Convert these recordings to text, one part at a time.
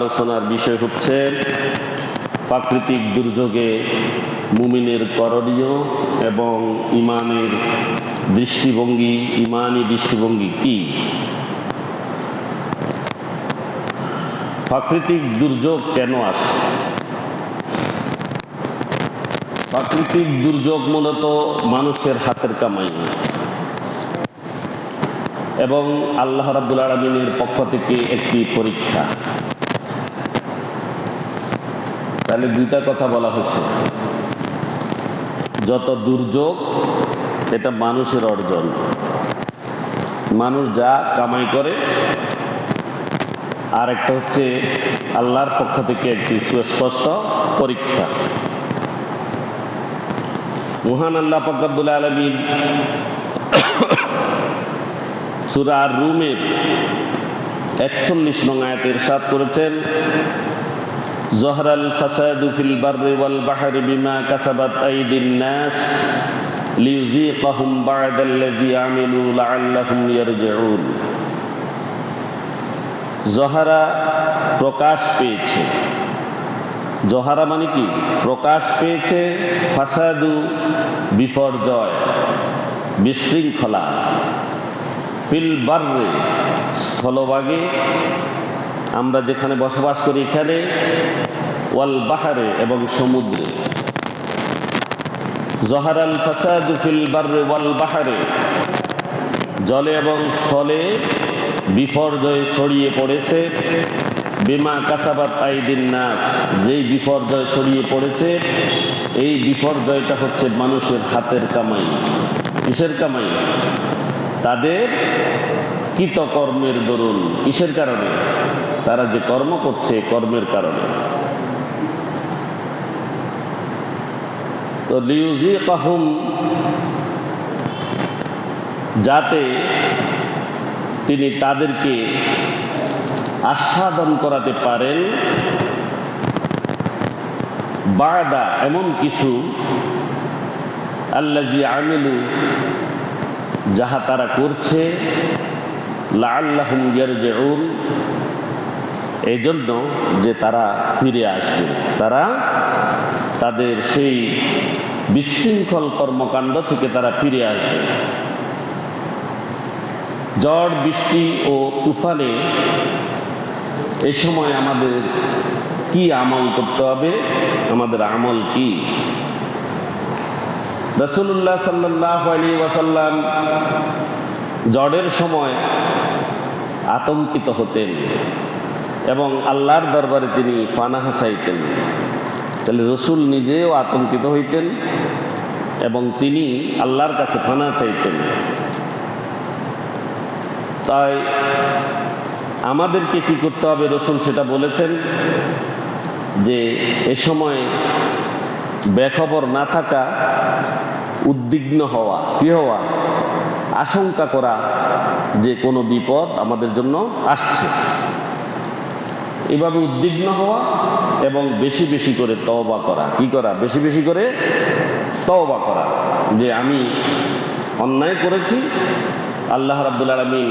আলোচনার বিষয় হচ্ছে প্রাকৃতিক দুর্যোগে মুমিনের করণীয় এবং ইমানি দৃষ্টিভঙ্গি কি। প্রাকৃতিক দুর্যোগ কেন আসে? প্রাকৃতিক দুর্যোগ মূলত মানুষের হাতের কামাই এবং আল্লাহ রাব্বুল আলামিনের পক্ষ থেকে একটি পরীক্ষা। তাহলে দুইটা কথা বলা হয়েছে। যত দুর্যোগ এটা মানুষের অর্জন, মানুষ যা কামাই করে, আর একটা হচ্ছে আল্লাহর পক্ষ থেকে একটি সুস্পষ্ট পরীক্ষা। মহান আল্লাহ পাক রব্বুল আলামিন সূরা আর-রুমের 41 নং আয়াতে ইরশাদ করেছেন, জহরাল ফাসাদু ফিল বাররি ওয়াল বাহরি বিমা কাসাবাত আইদিন নাস লিইউযীকাহুম বা'দাল্লাযী আমিলু লাআল্লাহুম ইয়ারজিউন। জহারা প্রকাশ পেয়েছে। জহারা মানে কি? প্রকাশ পেয়েছে। ফাসাদু বিপর্যয়, বিশৃঙ্খলা, ফিল বাররি স্থলভাগে, আমরা যেখানে বসবাস করি এখানে, ওয়াল বাহারে এবং সমুদ্রে। জহারাল ফাসাদু ফিল বাররি ওয়াল বাহারে, জলে এবং স্থলে বিপর্যয় ছড়িয়ে পড়েছে। বিমা কাসাবাত আইদিন নাস, যেই বিপর্যয় ছড়িয়ে পড়েছে, এই বিপর্যয়টা হচ্ছে মানুষের হাতের কামাই। কিসের কামাই? তাদের কৃতকর্মের দরুন। কিসের কারণে? তারা যে কর্ম করছে, কর্মের কারণে। তো লিউযীকাহুম, যাতে তিনি তাদেরকে আস্বাদন করাতে পারেন, বা'দা এমন কিছু, আল্লাযী আমিলু যাহা তারা করছে, লাআল্লাহুম ইয়ারজিউন এই জন্য যে তারা ফিরে আসবে, তারা তাদের সেই বিশৃঙ্খল কর্মকাণ্ড থেকে তারা ফিরে আসবে। ঝড় বৃষ্টি ও তুফানে এই সময় আমাদের কি আমল করতে হবে? আমাদের আমল কি? রাসূলুল্লাহ সাল্লাল্লাহু আলাইহি ওয়াসাল্লাম ঝড়ের সময় আতঙ্কিত হতেন এবং আল্লাহর দরবারে তিনি পানাহ চাইতেন। তাহলে রসুল নিজেও আতঙ্কিত হইতেন এবং তিনি আল্লাহর কাছে পানাহ চাইতেন। তাই আমাদেরকে কি করতে হবে? রসুল সেটা বলেছেন যে এ সময় বেখবর না থাকা, উদ্বিগ্ন হওয়া, কি হওয়া? আশঙ্কা করা যে কোনো বিপদ আমাদের জন্য আসছে। এভাবে উদ্বিগ্ন হওয়া এবং বেশি বেশি করে তওবা করা। কি করা? বেশি বেশি করে তওবা করা, যে আমি অন্যায় করেছি, আল্লাহ রাব্বুল আলামিন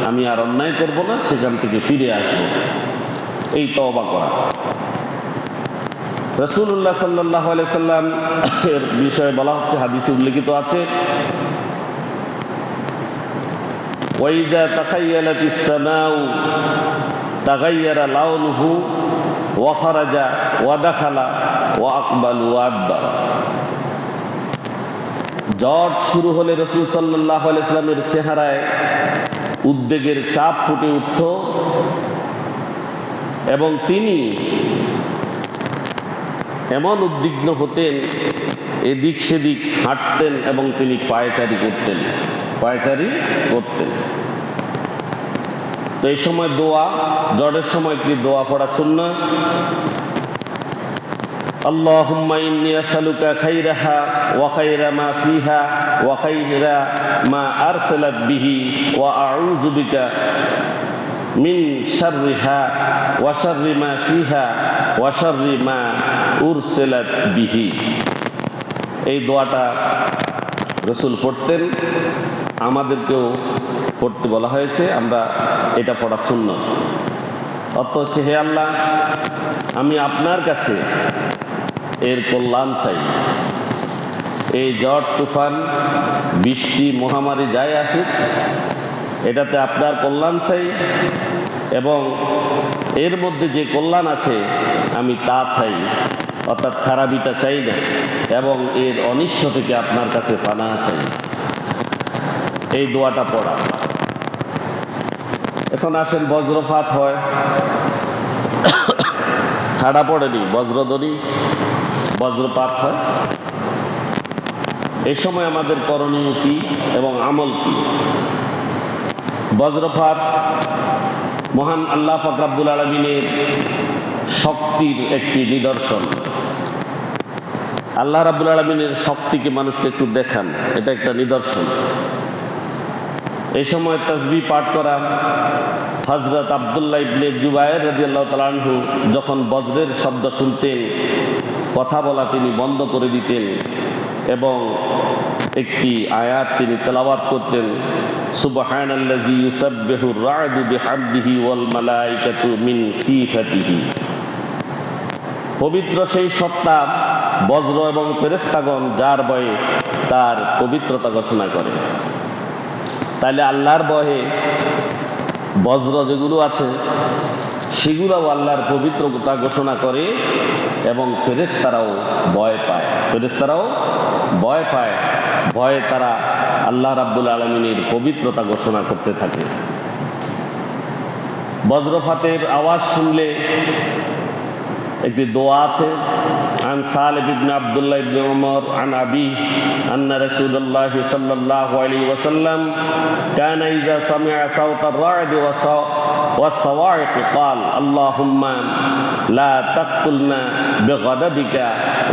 আমি আর অন্যায় করব না, সেখান থেকে ফিরে আসব, এই তওবা করা। রাসূলুল্লাহ সাল্লাল্লাহু আলাইহি সাল্লাম এর বিষয়ে বলা হচ্ছে, হাদিসে উল্লেখিত আছে, ওয়াইজা তাখায়্যালাতিস সামাউ তাগায়্যারা লাউনুহু ওয়া খারাজা ওয়া দাখালা ওয়া আকবাল ওয়া আদবার। ঝড় শুরু হলে রাসূল সাল্লাল্লাহু আলাইহি সাল্লামের চেহারায় উদ্বেগের চাপ ফুটে উঠত এবং তিনি এমন উদ্বিগ্ন হতেন, এদিক সেদিক হাঁটতেন এবং তিনি পায়চারি করতেন। তো এই সময় দোয়া, ঝড়ের সময় কি দোয়া পড়া সুন্নাহ? আল্লাহুম্মা ইন্নী আসআলুকা খাইরাহা ওয়া খাইরা মা ফিহা ওয়া খাইরা মা আরসালাত বিহি ওয়া আউযু বিকা মিন শাররিহা ওয়া শাররি মা ফিহা ওয়া শাররি মা উরসিলাত বিহি। এই দোয়াটা রাসূল পড়তেন, আমাদেরকেও পড়তে বলা হয়েছে, আমরা এটা পড়া সুন্নাহ। অর্থ হচ্ছে, হে আল্লাহ, আমি আপনার কাছে এর কল্যাণ চাই। এই ঝড় তুফান বৃষ্টি মহামারী যাই আসুক, এটাতে আপনার কল্যাণ চাই, এবং এর মধ্যে যে কল্যাণ আছে আমি তা চাই, অর্থাৎ খারাপিটা চাই না, এবং এর অনিষ্ট থেকে আপনার কাছে পানা চাই। এই দোয়াটা পড়া। এখন আসেন, বজ্রপাত হয়, ঠাড়া পড়েনি, বজ্রধ্বনি, বজ্রপাত হয়। এই সময় আমাদের করণীয় কি এবং আমল কি? বজ্রপাত মহান আল্লাহ পাক রব্বুল আলামিনের শক্তির একটি নিদর্শন। আল্লাহ রাব্বুল আলামিনের শক্তিকে মানুষকে একটু দেখান, এটা একটা নিদর্শন। এই সময় তাসবিহ পাঠ করা। হযরত আব্দুল্লাহ ইবনে জুবায়ের রাদিয়াল্লাহু তাআলা আনহু যখন বজ্রের শব্দ শুনতেন, কথা বলা তিনি বন্ধ করে দিতেন এবং একটি আয়াত তিনি তেলাওয়াত করতেন, সুবহানাল্লাযী ইউসাব্বিহুর রা'দু বিহামদিহি ওয়াল মালায়েকাতু মিন খিফাতিহি। পবিত্র সেই সত্তা, বজ্র এবং ফেরেশতাগণ যার ভয়ে তার পবিত্রতা ঘোষণা করে। তাহলে আল্লাহর ভয়ে বজ্র যেগুলো আছে সেগুলোও আল্লাহর পবিত্রতা ঘোষণা করে, এবং ফেরেশতারাও ভয় পায়। ফেরেশতারাও ভয় পায়, ভয়ে তারা আল্লাহ রাব্বুল আলামিনের পবিত্রতা ঘোষণা করতে থাকে। বজ্রপাতের আওয়াজ শুনলে একটি দোয়া আছে। عن سالم بن عبد الله بن عمر عن أبيه أن رسول الله صلى الله عليه وسلم كان إذا سمع صوت الرعد والصواعق قال اللهم لا تقتلنا بغضبك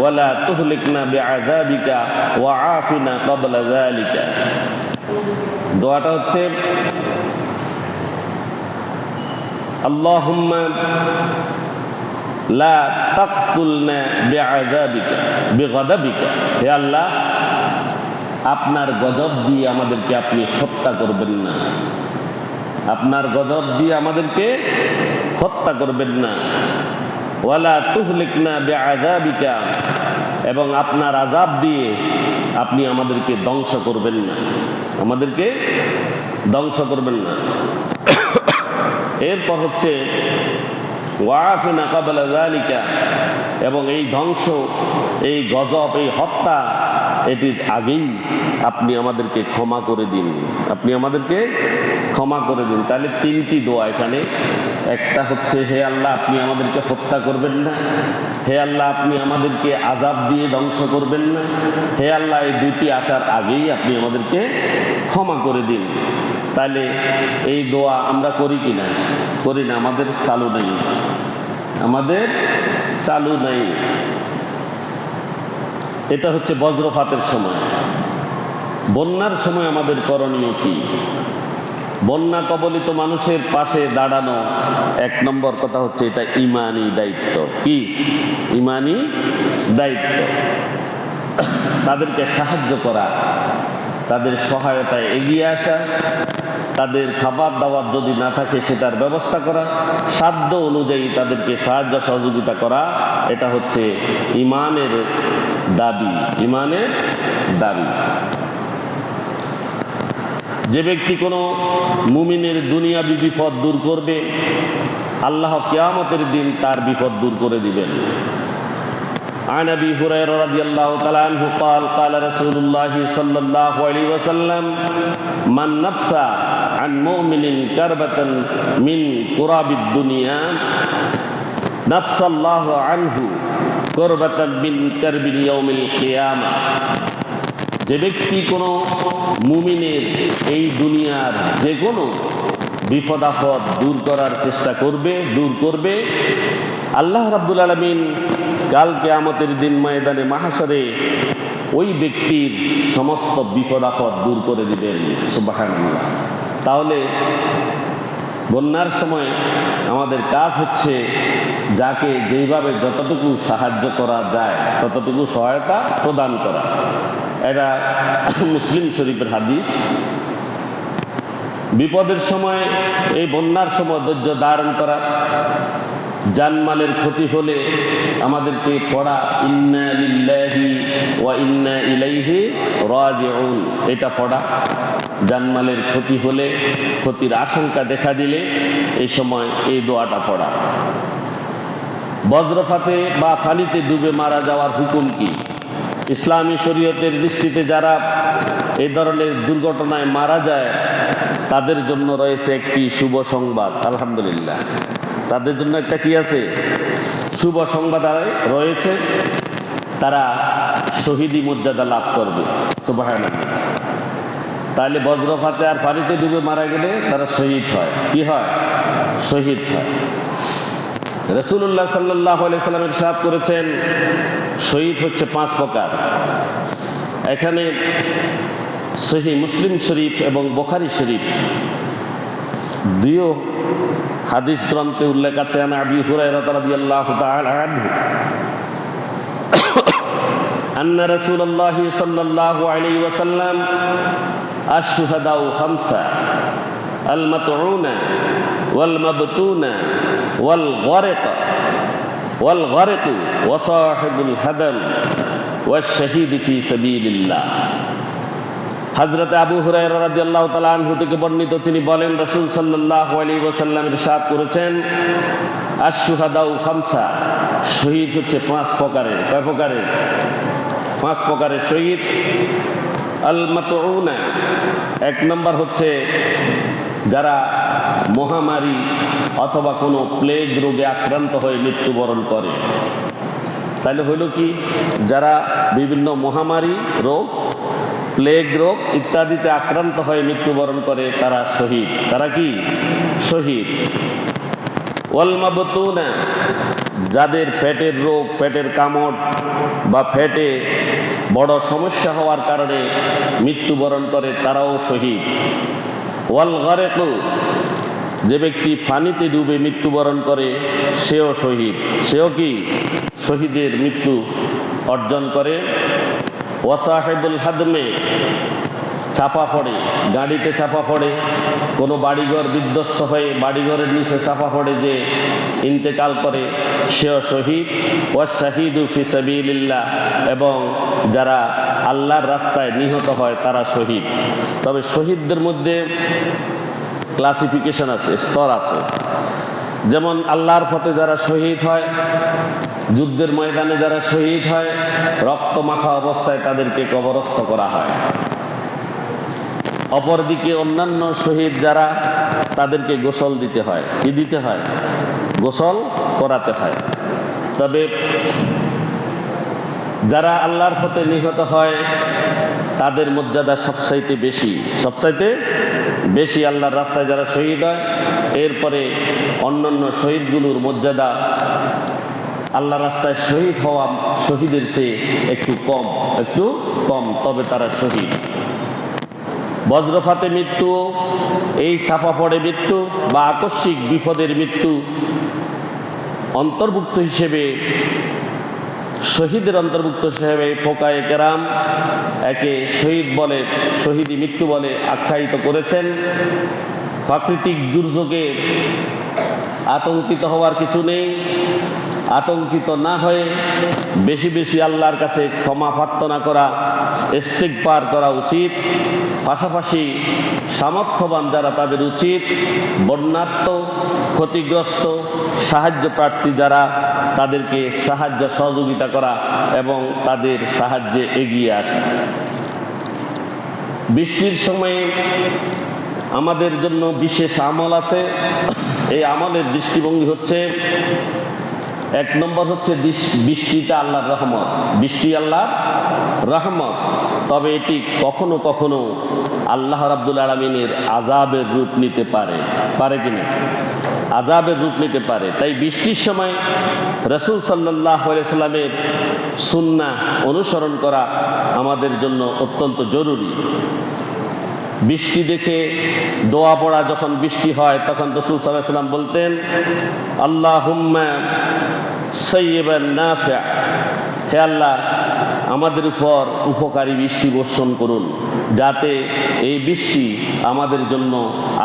ولا تهلكنا بعذابك وعافنا قبل ذلك। দোয়াটা হচ্ছে, আল্লাহুম্মা লা তাকতুলনা বিআযাবিকা বিগাদাবিকা। হে আল্লাহ, আপনার গজব দিয়ে আমাদেরকে আপনি হত্যা করবেন না, আপনার গজব দিয়ে আমাদেরকে হত্যা করবেন না। ওয়ালা তুহলিকনা বিআযাবিকা, এবং আপনার আযাব দিয়ে আপনি আমাদেরকে ধ্বংস করবেন না, আমাদেরকে ধ্বংস করবেন না। এরপর হচ্ছে ওয়াফিনা ক্বাবলা যালিকা, এবং এই ধ্বংস, এই গজব, এই হত্যা, এটির আগেই আপনি আমাদেরকে ক্ষমা করে দিন, আপনি আমাদেরকে ক্ষমা করে দিন। তাহলে তিনটি দোয়া এখানে। একটা হচ্ছে, হে আল্লাহ, আপনি আমাদেরকে হত্যা করবেন না। হে আল্লাহ, আপনি আমাদেরকে আযাব দিয়ে ধ্বংস করবেন না। হে আল্লাহ, এই দুটি আসার আগেই আপনি আমাদেরকে ক্ষমা করে দিন। তাহলে এই দোয়া আমরা করি কি না? করি না, আমাদের চালু নেই, আমাদের চালু নেই। এটা হচ্ছে বজ্রপাতের সময়। বন্যার সময় আমাদের করণীয় কি? বন্যা কবলিত মানুষের পাশে দাঁড়ানো, এক নম্বর কথা হচ্ছে এটা ঈমানি দায়িত্ব। কি? ঈমানি দায়িত্ব। তাদেরকে সাহায্য করা, তাদের সহায়তায় এগিয়ে আসা, তাদের খাবার দাবার যদি না থাকে সেটার ব্যবস্থা করা, সাধ্য অনুযায়ী তাদেরকে সাহায্য সহযোগিতা করা, এটা হচ্ছে ঈমানের দাবি, ঈমানের দাবি। যে ব্যক্তি কোনো মুমিনের দুনিয়াবি বিপদ দূর করবে, আল্লাহ কিয়ামতের দিন তার বিপদ দূর করে দিবেন। عن أبي هريرة رضي الله تعالى عنه قال قال رسول الله صلى الله عليه وسلم من نفس عن مؤمن كربة من كراب الدنيا نفس الله عنه كربة من كرب يوم القيامة। যে ব্যক্তি কোনো মুমিনের এই দুনিয়ার যে কোনো বিপদ আপদ দূর করার চেষ্টা করবে, দূর করবে, আল্লাহ রাব্বুল আলামিন কাল কিয়ামতের দিন ময়দানে মাহশরে ওই ব্যক্তির সমস্ত বিপদ আপদ দূর করে দিবেন। সুবহানাল্লাহ। তাহলে বন্যার সময় আমাদের কাজ হচ্ছে যাকে যেইভাবে যতটুকু সাহায্য করা যায় ততটুকু সহায়তা প্রদান করা। এটা মুসলিম শরীফের হাদিস। বিপদের সময়, এই বন্যার সময় ধৈর্য ধারণ করা, জানমালের ক্ষতি হলে আমাদেরকে পড়া ইন্না লিল্লাহি ওয়া ইন্না ইলাইহি রাজিউন, এটা পড়া। জানমালের ক্ষতি হলে, ক্ষতির আশঙ্কা দেখা দিলে এই সময় এই দোয়াটা পড়া। বজ্রপাতে বা পানিতে ডুবে মারা যাওয়ার হুকুম কি? ইসলামী শরীয়তের দৃষ্টিতে যারা এই ধরনের দুর্ঘটনায় মারা যায় তাদের জন্য রয়েছে একটি শুভ সংবাদ। আলহামদুলিল্লাহ, তাদের জন্য একটা কি আছে? শুভ সংবাদ রয়েছে, তারা শহীদি মর্যাদা লাভ করবে। সুবহানাল্লাহ। তাহলে বজ্রপাতে আর পানিতে ডুবে মারা গেলে তারা শহীদ হয়। কি হয়? শহীদ হয়। রাসূলুল্লাহ সাল্লাল্লাহু আলাইহি সাল্লাম ইরশাদ করেছেন, শহীদ হচ্ছে 5 প্রকার। এখানে সহিহ মুসলিম শরীফ এবং বুখারী শরীফ দুই হাদিস গ্রন্থে উল্লেখ আছে। আন আবি হুরায়রা রাদিয়াল্লাহু তাআলা আনহু আন্না রাসূলুল্লাহ সাল্লাল্লাহু আলাইহি ওয়াসাল্লাম আশ-শুহাদাউ খামসা আল মাতউনা ওয়াল মাবতুনা ওয়াল গারিক ওয়া সাহিবুল হাদাম ওয়াশ শাহীদ ফি সাবিলিল্লাহ। হযরত আবু হুরায়রা রাদিয়াল্লাহু তাআলা আনহু থেকে বর্ণিত, তিনি বলেন রাসূল সাল্লাল্লাহু আলাইহি ওয়াসাল্লাম ইরশাদ করেছেন, আশ-শুহাদাউ খামসা, শহীদ হচ্ছে 5 প্রকারের। কয় প্রকারের? 5 প্রকারের শহীদ। আল মাতউনা, 1 নম্বর হচ্ছে যারা মহামারী অথবা কোনো প্লেগ রোগে আক্রান্ত হয়ে মৃত্যুবরণ করে। তাহলে হইল কি, যারা বিভিন্ন মহামারী রোগ, প্লেগ রোগ ইত্যাদিতে আক্রান্ত হয়ে মৃত্যুবরণ করে তারা শহীদ। তারা কি? শহীদ। ওয়াল মাবতুনা, যাদের পেটের রোগ, পেটের কামড় বা পেটে বড় সমস্যা হওয়ার কারণে মৃত্যুবরণ করে তারাও শহীদ। ওয়াল গারিক, যে ব্যক্তি পানিতে ডুবে মৃত্যুবরণ করে সেও শহীদ। সেও কি? শহীদের মৃত্যু অর্জন করে। ওয়া সাহিবুল হাদমে, চাপা পড়ে, গাড়িতে চাপা পড়ে, কোনো বাড়িঘর বিধ্বস্ত হয়ে বাড়িঘরের নিচে চাপা পড়ে যে ইন্তেকাল করে সেও শহীদ। ওয়া শাহীদু ফি সাবিলিল্লাহ, এবং যারা আল্লাহর রাস্তায় নিহত হয় তারা শহীদ। তবে শহীদদের মধ্যে ক্লাসিফিকেশন আছে, স্তর আছে। যেমন আল্লাহর পথে যারা শহীদ হয়, যুদ্ধের ময়দানে যারা শহীদ হয়, রক্ত মাখা অবস্থায় তাদেরকে কবরস্থ করা হয়। অপরদিকে অন্যান্য শহীদ যারা, তাদেরকে গোসল দিতে হয়। কি দিতে হয়? গোসল করাতে হয়। তবে যারা আল্লাহর পথে নিহত হয় তাদের মর্যাদা সবচাইতে বেশি, সবচাইতে বেশি আল্লাহর রাস্তায় যারা শহীদ হয়। এরপরে অন্যান্য শহীদগুলোর মর্যাদা আল্লাহর রাস্তায় শহীদ হওয়া শহীদের চেয়ে একটু কম, তবে তারা শহীদ। বজ্রপাতে মৃত্যু, এই চাপা পড়ে মৃত্যু বা আকস্মিক বিপদের মৃত্যু অন্তর্ভুক্ত হিসেবে, শহীদের অন্তর্ভুক্ত হিসেবে ফুকায়ে কেরাম একে শহীদ বলে, শহীদি মৃত্যু বলে আখ্যায়িত করেছেন। প্রাকৃতিক দুর্যোগে আতঙ্কিত হওয়ার কিছু নেই। আতঙ্কিত না হয়ে বেশি বেশি আল্লাহর কাছে ক্ষমা প্রার্থনা করা, ইস্তিগফার করা উচিত। পাশাপাশি সামর্থ্যবান যারা তাদের উচিত বন্যার্ত, ক্ষতিগ্রস্ত, সাহায্য প্রার্থী যারা তাদেরকে সাহায্য সহযোগিতা করা এবং তাদের সাহায্যে এগিয়ে আসা। বৃষ্টির সময়ে আমাদের জন্য বিশেষ আমল আছে। এই আমলের দৃষ্টিভঙ্গি হচ্ছে, 1 নম্বর হচ্ছে বৃষ্টিটা আল্লাহর রহমত। বৃষ্টি আল্লাহর রহমত, তবে এটি কখনো কখনো আল্লাহ রাব্বুল আলামিনের আযাবের রূপ নিতে পারে। পারে কিনা? আযাবের রূপ নিতে পারে। তাই বৃষ্টির সময় রাসূল সাল্লাল্লাহু আলাইহি সাল্লামের সুন্নাহ অনুসরণ করা আমাদের জন্য অত্যন্ত জরুরি। বৃষ্টি দেখে দোয়া পড়া, যখন বৃষ্টি হয় তখন রাসূল সাল্লাল্লাহু আলাইহি সাল্লাম বলতেন, আল্লাহুম্মা সাইয়্যিবান নাফি'a, হে আল্লাহ আমাদের উপর উপকারী বৃষ্টি বর্ষণ করুন, যাতে এই বৃষ্টি আমাদের জন্য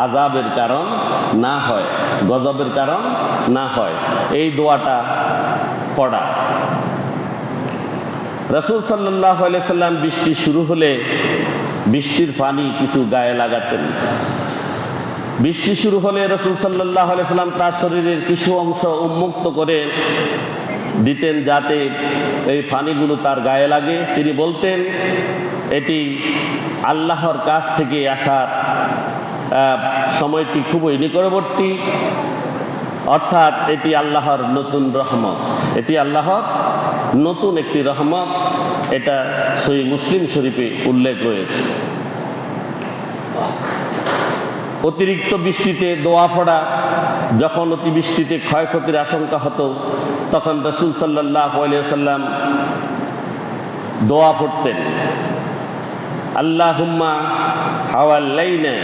আযাবের কারণ না হয়, গজবের কারণ না হয়। এই দোয়াটা পড়া। রাসূল সাল্লাল্লাহু আলাইহি সাল্লাম বৃষ্টি শুরু হলে বৃষ্টির পানি কিছু গায়ে লাগাতেন। বৃষ্টি শুরু হলে রাসূল সাল্লাল্লাহু আলাইহি সাল্লাম তার শরীরের কিছু অংশ উন্মুক্ত করে দিতেন, যাতে এই পানিগুলো তার গায়ে লাগে। তিনি বলতেন, এটি আল্লাহর কাছ থেকে আসার সময়টি খুবই নিকটবর্তী, অর্থাৎ এটি আল্লাহর নতুন রহমত, এটি আল্লাহর নতুন একটি রহমত। এটা সহিহ মুসলিম শরীফে উল্লেখ রয়েছে। অতিরিক্ত বৃষ্টিতে দোয়া পড়া, যখন অতিবৃষ্টিতে ক্ষয়ক্ষতির আশঙ্কা হতো তখন রাসূল সাল্লাল্লাহু আলাইহি ওয়াসাল্লাম দোয়া পড়তেন, আল্লাহুম্মা হাওয়ালাইনা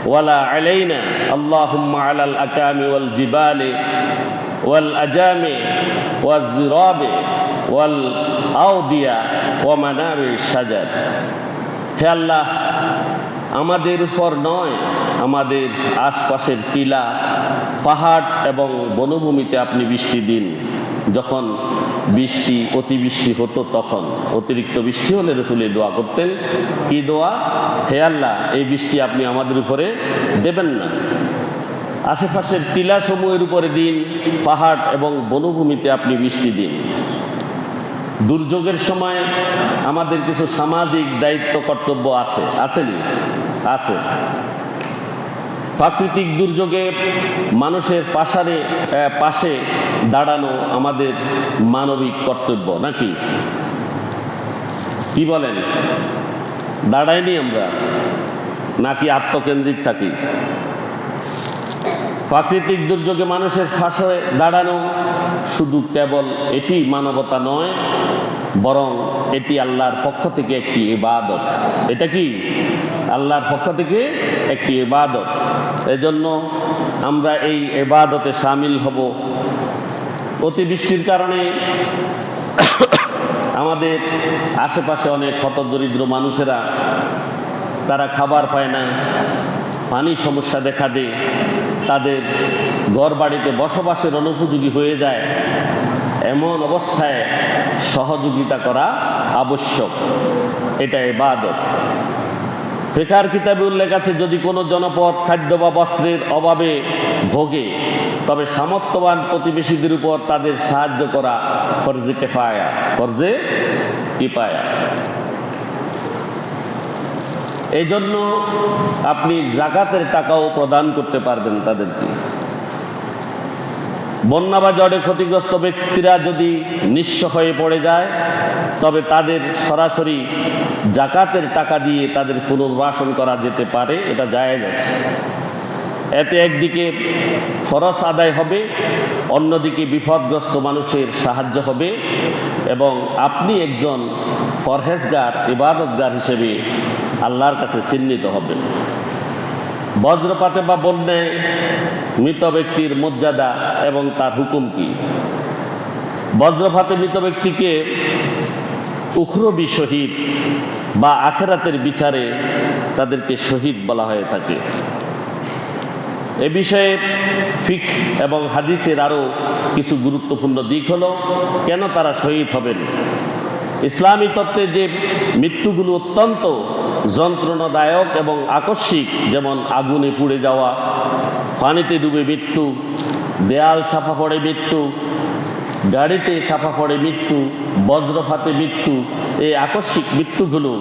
ওয়ালা আলাইনা, আল্লাহুম্মা আলাল আকামি ওয়াল জিবালি ওয়াল আজামি ওয়াজ জিরাবি ওয়াল আওদিয়া ওয়া মানাবিশ শাজার। হে আল্লাহ, আমাদের উপর নয়, আমাদের আশপাশের টিলা, পাহাড় এবং বনভূমিতে আপনি বৃষ্টি দিন। যখন অতিবৃষ্টি হতো তখন, অতিরিক্ত বৃষ্টি হলে রাসূল দোয়া করতেন। কি দোয়া? হে আল্লাহ, এই বৃষ্টি আপনি আমাদের উপরে দেবেন না, আশেপাশের টিলা সমূহের উপরে দিন, পাহাড় এবং বনভূমিতে আপনি বৃষ্টি দিন। দুর্যোগের সময় আমাদের কিছু সামাজিক দায়িত্ব কর্তব্য আছে। প্রাকৃতিক দুর্যোগে মানুষের পাশে দাঁড়ানো আমাদের মানবিক কর্তব্য, নাকি কি বলেন? দাঁড়াইনি আমরা, নাকি আত্মকেন্দ্রিক থাকি? প্রাকৃতিক দুর্যোগে মানুষের পাশে দাঁড়ানো শুধু কেবল এটি মানবতা নয়, বরং এটি আল্লাহর পক্ষ থেকে একটি ইবাদত। এটা কি? আল্লাহর পক্ষ থেকে একটি ইবাদত। এজন্য আমরা এই ইবাদতে শামিল হব। অতিবৃষ্টির কারণে আমাদের আশেপাশে অনেক হতদরিদ্র মানুষেরা, তারা খাবার পায় না, পানির সমস্যা দেখা দেয়, তাদের ঘর বাড়িতে বসবাসের অনুপযোগী হয়ে যায়। এমন অবস্থায় সহযোগিতা করা আবশ্যক, এটা ইবাদত। ফিকহের কিতাবে উল্লেখ আছে, যদি কোনো জনপদ খাদ্য বা বস্ত্রের অভাবে ভোগে তবে সামর্থ্যবান প্রতিবেশীদের উপর তাদের সাহায্য করা ফরজে কিফায়া। এই জন্য আপনি যাকাতের টাকাও প্রদান করতে পারবেন তাদেরকে। বন্যা বা ঝড়ে ক্ষতিগ্রস্ত ব্যক্তিরা যদি নিঃস্ব হয়ে পড়ে যায় তবে তাদের সরাসরি যাকাতের টাকা দিয়ে তাদের পুনর্বাসন করা যেতে পারে, এটা জায়েজ আছে। এতে একদিকে খরচ আদায় হবে, অন্যদিকে বিপদগ্রস্ত মানুষের সাহায্য হবে এবং আপনি একজন পরহেজগার, ইবাদতগার হিসেবে আল্লাহর কাছে চিহ্নিত হবেন। বজ্রপাতে বা বন্যায় মৃত ব্যক্তির মর্যাদা এবং তার হুকুম কি? বজ্রপাতে মৃত ব্যক্তিকে উখরবি শহীদ বা আখিরাতের বিচারে তাদেরকে শহীদ বলা হয়ে থাকে। এ বিষয়ে ফিকহ এবং হাদিসের আরও কিছু গুরুত্বপূর্ণ দিক হলো কেন তারা শহীদ হবেন। ইসলামী তত্ত্বে যে মৃত্যুগুলো অত্যন্ত যন্ত্রণাদায়ক এবং আকস্মিক, যেমন আগুনে পুড়ে যাওয়া, পানিতে ডুবে মৃত্যু, দেয়াল চাপা পড়ে মৃত্যু, গাড়িতে চাপা পড়ে মৃত্যু, বজ্রপাতে মৃত্যু, এই আকস্মিক মৃত্যুগুলো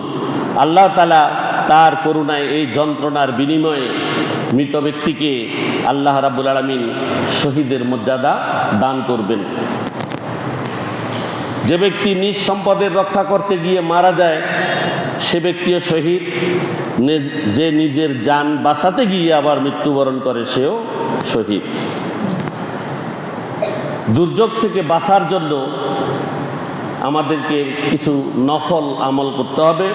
আল্লাহ তাআলা তার করুণায় এই যন্ত্রণার বিনিময়ে মৃত ব্যক্তিকে আল্লাহ রাব্বুল আলামিন শহীদের মর্যাদা দান করবেন। যে ব্যক্তি নিজ সম্পদের রক্ষা করতে গিয়ে মারা যায় সে ব্যক্তিও শহীদ। যে নিজের জান বাঁচাতে গিয়ে আবার মৃত্যুবরণ করে সেও শহীদ। দুর্যোগ থেকে বাঁচার জন্য আমাদেরকে কিছু নফল আমল করতে হবে।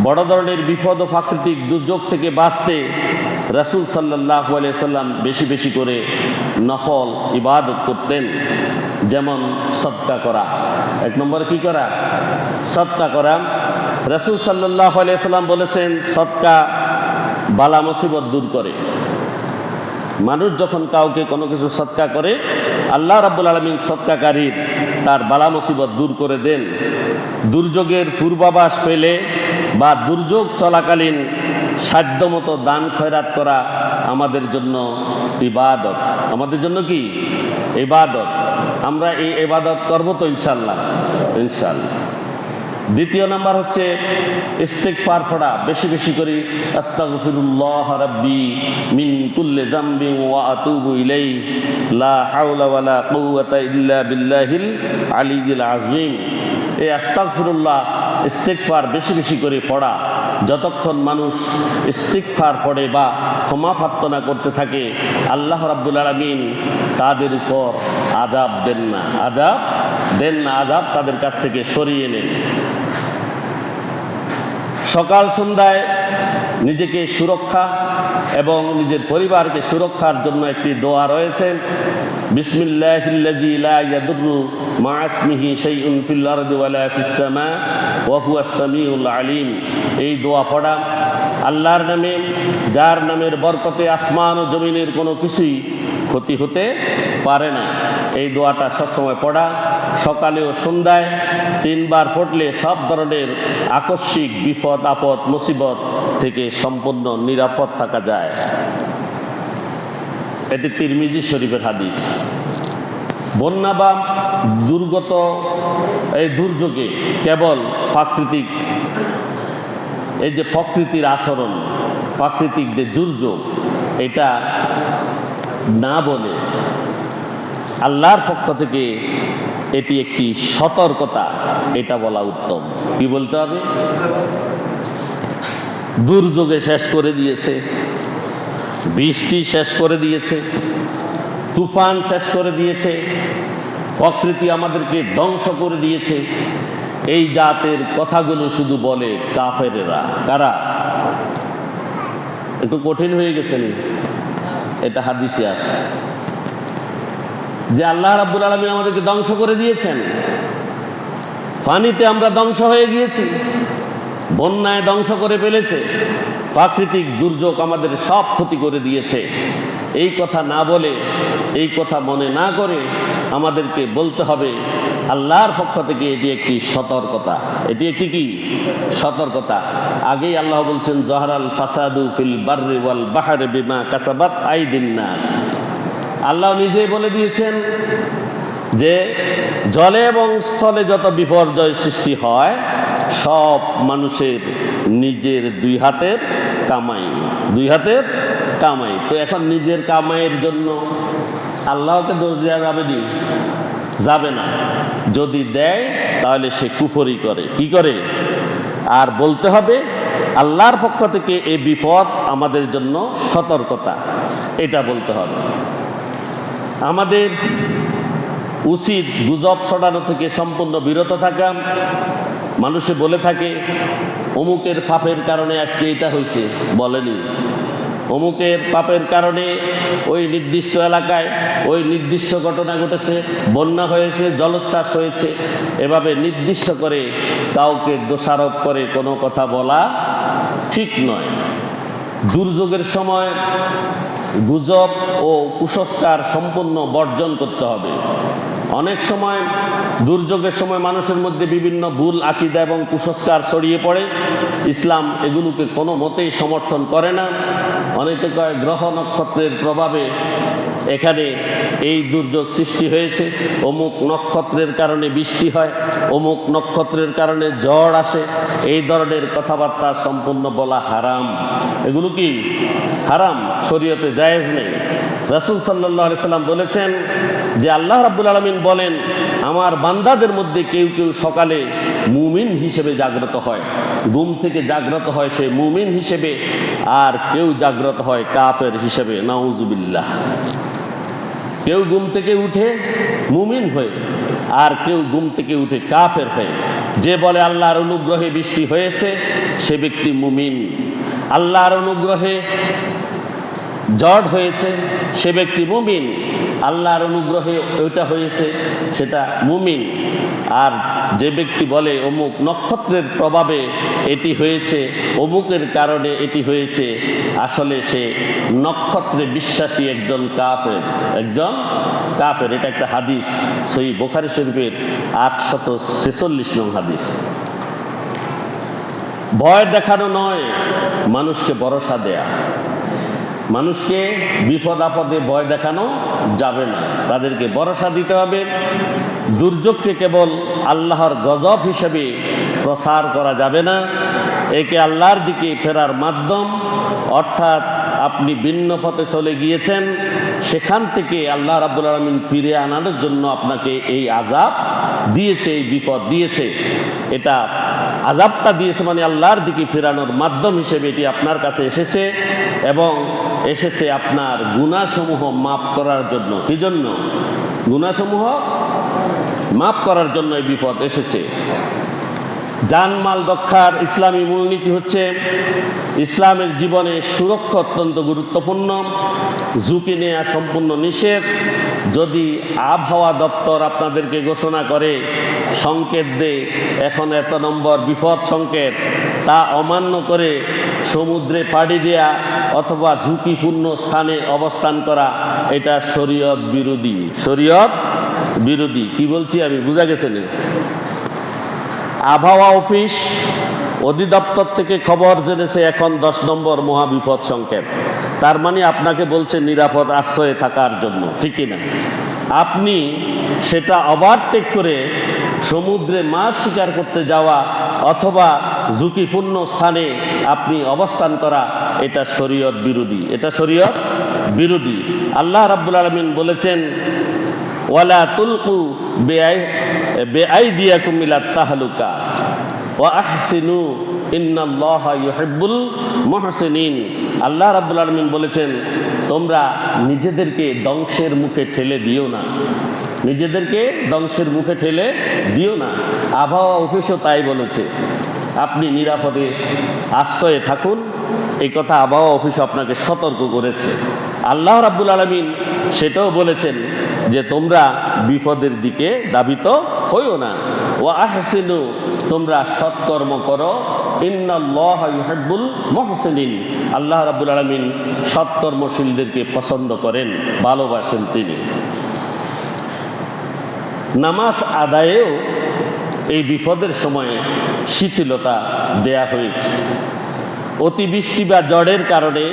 বড় ধরনের বিপদ ও প্রাকৃতিক দুর্যোগ থেকে বাঁচতে রাসূল সাল্লাল্লাহু আলাইহি সাল্লাম বেশি বেশি করে নফল ইবাদত করতেন। যেমন সদকা করা। এক নম্বরে কি করা? সদকা করা। রাসূল সাল্লাল্লাহু আলাইহি সাল্লাম বলেছেন সদকা বালা মুসিবত দূর করে। মানুষ যখন কাউকে কোনো কিছু সদকা করে, আল্লাহ রাব্বুল আলামিন সদকাকারীর তার বালা মুসিবত দূর করে দেন। দুর্যোগের পূর্বাভাস পেলে বা দুর্যোগ চলাকালীন সাধ্যমতো দান খয়রাত করা আমাদের জন্য ইবাদত। আমাদের জন্য কি? ইবাদত। আমরা এই ইবাদত করব তো ইনশাআল্লাহ, ইনশাআল্লাহ। দ্বিতীয় নাম্বার হচ্ছে ইস্তিগফার পড়া, বেশি বেশি করে আস্তাগফিরুল্লাহ রাব্বি মিন কুল্লি যামবিন ওয়া আতুবু ইলাইহি লা হাওলা ওয়ালা কুওয়াতা ইল্লা বিল্লাহিল আলিয়্যিল আযীম। এই আস্তাগফিরুল্লাহ ইস্তিগফার বেশি বেশি করে পড়া, যতক্ষণ মানুষ ইস্তিগফার পড়ে বা ক্ষমা প্রার্থনা করতে থাকে, আল্লাহ রাব্বুল আলামিন তাদের উপর আযাব দেন না, আযাব দেন না, আযাব তাদের কাছ থেকে সরিয়ে নেন। সকাল সন্ধ্যায় নিজেকে সুরক্ষা এবং নিজের পরিবারকে সুরক্ষার জন্য একটি দোয়া রয়েছে, বিসমিল্লাহিল্লাযী লা ইয়াদুররু মা ইসমিহি শাইউন ফিল আরদি ওয়ালা ফিস সামা ওয়া হুয়াস সামিউল আলিম। এই দোয়া পড়া, আল্লাহর নামে, যার নামের বরকতে আসমান ও জমিনের কোনো কিছুই ক্ষতি হতে পারে না। এই দোয়াটা সবসময় পড়া, সকালে ও সন্ধ্যায় 3 বার পড়লে সব ধরনের আকস্মিক বিপদ আপদ মুসিবত থেকে সম্পূর্ণ নিরাপদ থাকা যায়। এটি তিরমিজি শরীফের হাদিস। বন্যা বা দুর্গত এই দুর্যোগে কেবল প্রাকৃতিক, এই যে প্রকৃতির আচরণ, প্রাকৃতিক যে দুর্যোগ, এটা না বলে আল্লাহর পক্ষ থেকে এটি একটি সতর্কতা, এটা বলা উত্তম। কি বলতে হবে? দুর্যোগে শেষ করে দিয়েছে, বৃষ্টি শেষ করে দিয়েছে, তুফান শেষ করে দিয়েছে, প্রকৃতি আমাদেরকে ধ্বংস করে দিয়েছে, এই জাতের কথাগুলো শুধু বলে কাফেরেরা। কারা? একটু কঠিন হয়ে গেছে নি? এটা হাদিসে আছে যে আল্লাহ রাব্বুল আলামিন আমাদেরকে ধ্বংস করে দিয়েছেন, পানিতে আমরা ধ্বংস হয়ে গিয়েছি, বন্যায় ধ্বংস করে ফেলেছে, প্রাকৃতিক দুর্যোগ আমাদের সব ক্ষতি করে দিয়েছে। এই কথা না বলে, এই কথা মনে না করে আমাদেরকে বলতে হবে আল্লাহর পক্ষ থেকে এটি একটি সতর্কতা। এটি একটি কি? সতর্কতা। আগেই আল্লাহ বলছেন জহরাল ফাসাদু ফিল বাররি ওয়াল বাহরি বিমা কাসাবাত আইদিন নাস। আল্লাহ নিজেই বলে দিয়েছেন যে জলে এবং স্থলে যত বিপর্যয় সৃষ্টি হয় সব মানুষের নিজের দুই হাতের কামাই, দুই হাতের কামাই। তো এখন নিজের কামাইয়ের জন্য আল্লাহকে দোষ দেওয়া যাবে না, যাবে না। যদি দেয় তাহলে সে কুফরি করে। কি করে? আর বলতে হবে আল্লাহর পক্ষ থেকে এই বিপদ আমাদের জন্য সতর্কতা, এটা বলতে হবে। আমাদের উচিত গুজব ছড়ানো থেকে সম্পূর্ণ বিরত থাকা। মানুষে বলে থাকে অমুকের পাপের কারণে আজকে এটা হয়েছে, বলেনি। অমুকের পাপের কারণে ওই নির্দিষ্ট এলাকায় ওই নির্দিষ্ট ঘটনা ঘটেছে, বন্যা হয়েছে, জলোচ্ছ্বাস হয়েছে। এভাবে নির্দিষ্ট করে কাউকে দোষারোপ করে কোনো কথা বলা ঠিক নয়। দুর্যোগের সময় গুজব ও কুসংস্কার সম্পূর্ণ বর্জন করতে হবে। অনেক সময় দুর্যোগের সময় মানুষের মধ্যে বিভিন্ন ভুল আকীদা এবং কুসংস্কার ছড়িয়ে পড়ে। ইসলাম এগুলোকে কোনো মতেই সমর্থন করে না। অনেকে কয় গ্রহ নক্ষত্রের প্রভাবে এখানে এই দুর্যোগ সৃষ্টি হয়েছে, অমুক নক্ষত্রের কারণে বৃষ্টি হয়, অমুক নক্ষত্রের কারণে ঝড় আসে। এই ধরনের কথাবার্তা সম্পূর্ণ বলা হারাম। এগুলো কি হারাম, শরীয়তে জায়েজ নেই। রাসূল সাল্লাল্লাহু আলাইহি সাল্লাম বলেছেন যে আল্লাহ রাব্বুল আলামিন বলেন আমার বান্দাদের মধ্যে কেউ কেউ সকালে মুমিন হিসেবে জাগ্রত হয়, ঘুম থেকে জাগ্রত হয় সে মুমিন হিসেবে, আর কেউ জাগ্রত হয় কাফের হিসেবে। নাউজুবিল্লাহ। কেউ ঘুম থেকে উঠে মুমিন হয়ে আর কেউ ঘুম থেকে উঠে কাফের হয়ে। যে বলে আল্লাহর অনুগ্রহে বৃষ্টি হয়েছে সে ব্যক্তি মুমিন। আল্লাহর অনুগ্রহে জড় হয়েছে সে ব্যক্তি মুমিন, আল্লাহর অনুগ্রহে ওইটা হয়েছে সেটা মুমিন। আর যে ব্যক্তি বলে অমুক নক্ষত্রের প্রভাবে এটি হয়েছে, অমুকের কারণে এটি হয়েছে, আসলে সে নক্ষত্রে বিশ্বাসী একজন কাফের, একজন কাফের। এটা একটা হাদিস, সহিহ বুখারী শরীফের 846 নং হাদিস। ভয় দেখানো নয়, মানুষকে ভরসা দেয়া। মানুষকে বিপদ আপদে ভয় দেখানো যাবে না, তাদেরকে ভরসা দিতে হবে। দুর্যোগকে কেবল আল্লাহর গজব হিসেবে প্রচার করা যাবে না, একে আল্লাহর দিকে ফেরার মাধ্যম। অর্থাৎ আপনি ভিন্ন পথে চলে গিয়েছেন, সেখান থেকে আল্লাহ রাব্বুল আলামিন ফিরে আনার জন্য আপনাকে এই আযাব দিয়েছে, এই বিপদ দিয়েছে। এটা আযাবটা দিয়েছে মানে আল্লাহর দিকে ফেরানোর মাধ্যম হিসেবে এটি আপনার কাছে এসেছে, এবং এসেছে আপনার গুনাহসমূহ মাফ করার জন্য। কি জন্য? গুনাহসমূহ মাফ করার জন্য এই বিপদ এসেছে। জানমাল রক্ষার ইসলামী মূলনীতি হচ্ছে, ইসলামের জীবনে সুরক্ষা অত্যন্ত গুরুত্বপূর্ণ, ঝুঁকি নেওয়া সম্পূর্ণ নিষেধ। যদি আবহাওয়া দপ্তর আপনাদেরকে ঘোষণা করে, সংকেত দেয় এখন এত নম্বর বিপদ সংকেত, তা অমান্য করে সমুদ্রে পাড়ি দেয়া অথবা ঝুঁকিপূর্ণ স্থানে অবস্থান করা, এটা শরীয়ত বিরোধী। শরীয়ত বিরোধী। কি বলছি আমি, বুঝা গেছে না? আবহাওয়া অফিস অধিদপ্তর থেকে খবর জেনেছে এখন 10 নম্বর মহাবিপদ সংকেত, তার মানে আপনাকে বলছে নিরাপদ আশ্রয়ে থাকার জন্য, ঠিক না? আপনি সেটা ওভারটেক করে সমুদ্রে মাছ শিকার করতে যাওয়া অথবা ঝুঁকিপূর্ণ স্থানে আপনি অবস্থান করা, এটা শরীয়ত বিরোধী। এটা শরীয়ত বিরোধী। আল্লাহ রাব্বুল আলামিন বলেছেন, ওয়ালা তুলকু বেআইদিয়াকুম ইলাত তাহলুকা ওয়া আহসিনু ইন্নাল্লাহা ইউহিব্বুল মুহসিনিন। আল্লাহ রাব্বুল আলামিন বলেছেন, তোমরা নিজেদেরকে ধ্বংসের মুখে ঠেলে দিও না, নিজেদেরকে ধ্বংসের মুখে ঠেলে দিও না। আবহাওয়া অফিসও তাই বলেছে, আপনি নিরাপদে আশ্রয়ে থাকুন, এই কথা আবহাওয়া অফিস আপনাকে সতর্ক করেছে। আল্লাহ রাব্বুল আলামিন সেটাও বলেছেন যে তোমরা বিপদের দিকে ধাবিত হইও না। ওয়া আহসিনু, তোমরা সৎকর্ম করো, ইন্নাল্লাহা ইউহিব্বুল মুহসিনিন। আল্লাহ রাব্বুল আলামিন সৎকর্মশীলদেরকে পছন্দ করেন, ভালোবাসেন তিনি। নামাজ আদায়েও এই বিপদের সময়ে শিথিলতা দেয়া হয়েছে। অতিবৃষ্টি বা ঝড়ের কারণে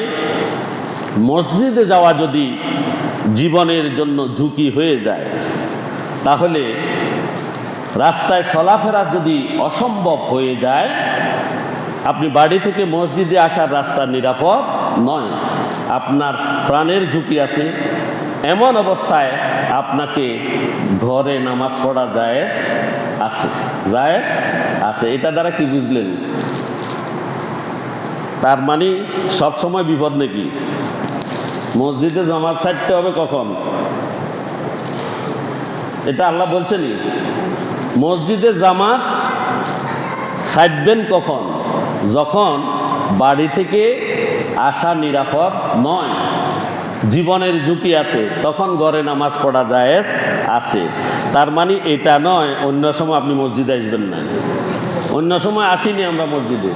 মসজিদে যাওয়া যদি জীবনের জন্য ঝুঁকি হয়ে যায়, তাহলে রাস্তায় চলাফেরা যদি অসম্ভব হয়ে যায়, আপনি বাড়ি থেকে মসজিদে আসার রাস্তা নিরাপদ নয়, আপনার প্রাণের ঝুঁকি আছে, এমন অবস্থায় আপনাকে ঘরে নামাজ পড়া জায়েজ আছে, জায়েজ আছে। এটা দ্বারা কি বুঝলেন? তার মানে সবসময় বিপদ নাকি? মসজিদে জামাত ছাড়তে হবে কখন? এটা আল্লাহ বলছেনই। মসজিদে জামাত ছাড়বেন কখন? যখন বাড়ি থেকে আসা নিরাপদ নয়, জীবনের ঝুঁকি আছে, তখন ঘরে নামাজ পড়া জায়েজ আছে। তার মানে এটা নয় অন্য সময় আপনি মসজিদে আসবেন না। অন্য সময় আসিনি আমরা মসজিদে,